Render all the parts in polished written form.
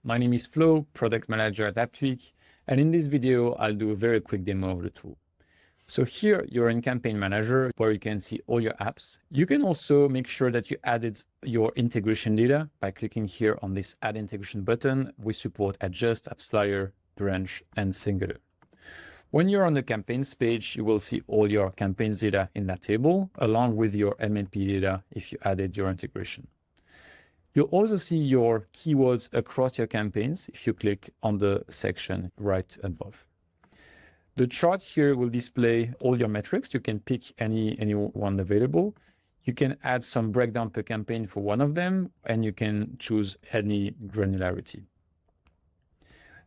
My name is Flo, product manager at AppTweak, and in this video, I'll do a very quick demo of the tool. So here you're in Campaign Manager where you can see all your apps. You can also make sure that you added your integration data by clicking here on this Add Integration button. We support Adjust, AppsFlyer, Branch, and Singular. When you're on the campaigns page, you will see all your campaigns data in that table, along with your MMP data if you added your integration. You'll also see your keywords across your campaigns if you click on the section right above. The chart here will display all your metrics. You can pick any one available. You can add some breakdown per campaign for one of them, and you can choose any granularity.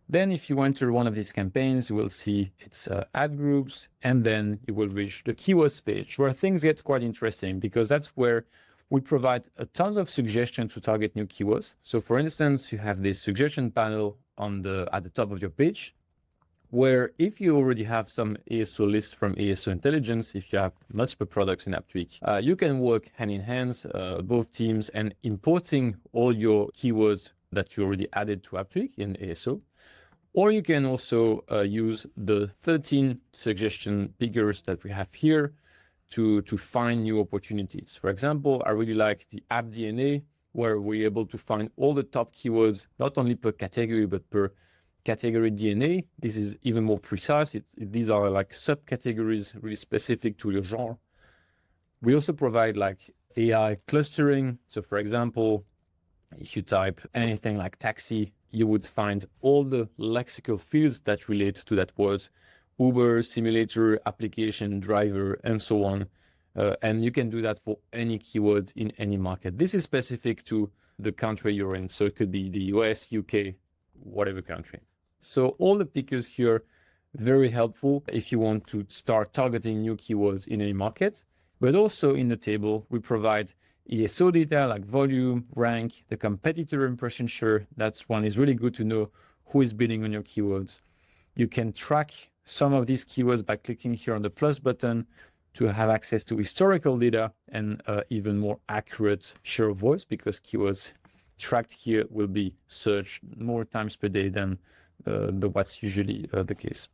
Then if you enter one of these campaigns, you will see its ad groups, and then you will reach the keywords page where things get quite interesting because that's where we provide a ton of suggestions to target new keywords. So for instance, you have this suggestion panel at the top of your page, where if you already have some ASO list from ASO Intelligence, if you have multiple products in AppTweak, you can work hand in hand, both teams, and importing all your keywords that you already added to AppTweak in ASO. Or you can also use the 13 suggestion pickers that we have here to find new opportunities. For example, I really like the app DNA, where we're able to find all the top keywords, not only per category, but per category DNA. This is even more precise. These are like subcategories really specific to your genre. We also provide like AI clustering. So for example, if you type anything like taxi, you would find all the lexical fields that relate to that word: Uber, simulator, application, driver, and so on. And you can do that for any keyword in any market. This is specific to the country you're in. So it could be the US, UK, whatever country. So all the pickers here, very helpful if you want to start targeting new keywords in any market. But also in the table, we provide ESO data like volume, rank, the competitor impression share. That one is really good to know who is bidding on your keywords. You can track some of these keywords by clicking here on the plus button to have access to historical data and even more accurate share of voice, because keywords tracked here will be searched more times per day than what's usually the case.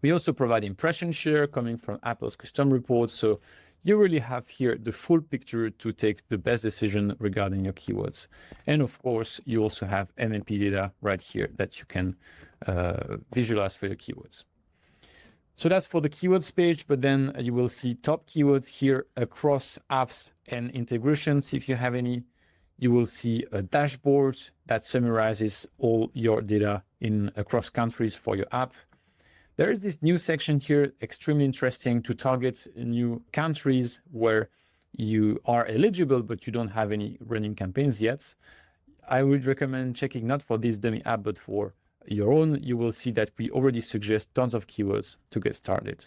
We also provide impression share coming from Apple's custom reports. So you really have here the full picture to take the best decision regarding your keywords. And of course, you also have MMP data right here that you can visualize for your keywords. So that's for the keywords page, but then you will see top keywords here across apps and integrations. If you have any, you will see a dashboard that summarizes all your data across countries for your app. There is this new section here, extremely interesting, to target new countries where you are eligible, but you don't have any running campaigns yet. I would recommend checking not for this dummy app, but for your own. You will see that we already suggest tons of keywords to get started.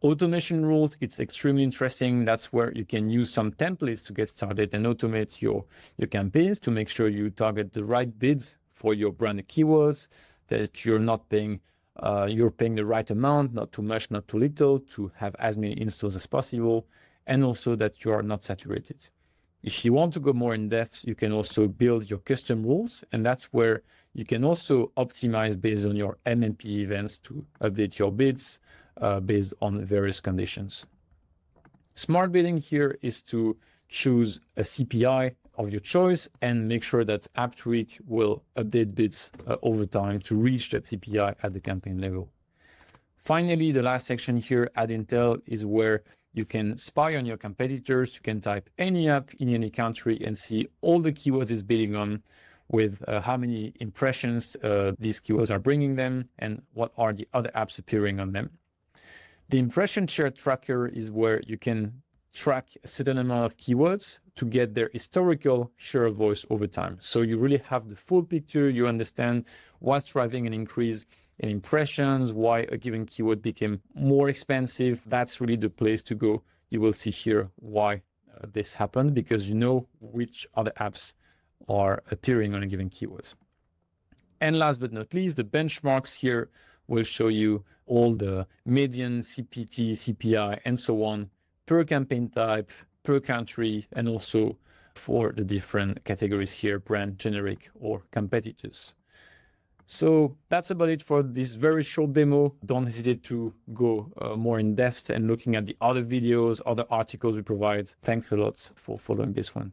Automation rules, it's extremely interesting. That's where you can use some templates to get started and automate your campaigns to make sure you target the right bids for your branded keywords, that you're not paying, you're paying the right amount, not too much, not too little, to have as many installs as possible, and also that you are not saturated. If you want to go more in depth, you can also build your custom rules, and that's where you can also optimize based on your MMP events to update your bids based on various conditions. Smart bidding here is to choose a CPI of your choice and make sure that AppTweak will update bids over time to reach that CPI at the campaign level. Finally, the last section here, Ad Intel, is where you can spy on your competitors. You can type any app in any country and see all the keywords it's bidding on, with how many impressions these keywords are bringing them and what are the other apps appearing on them. The impression share tracker is where you can track a certain amount of keywords to get their historical share of voice over time. So you really have the full picture. You understand what's driving an increase in impressions, why a given keyword became more expensive. That's really the place to go. You will see here why this happened, because you know which other apps are appearing on a given keyword. And last but not least, the benchmarks here will show you all the median, CPT, CPI, and so on per campaign type, per country, and also for the different categories here, brand, generic, or competitors. So that's about it for this very short demo. Don't hesitate to go more in depth and looking at the other videos, other articles we provide. Thanks a lot for following this one.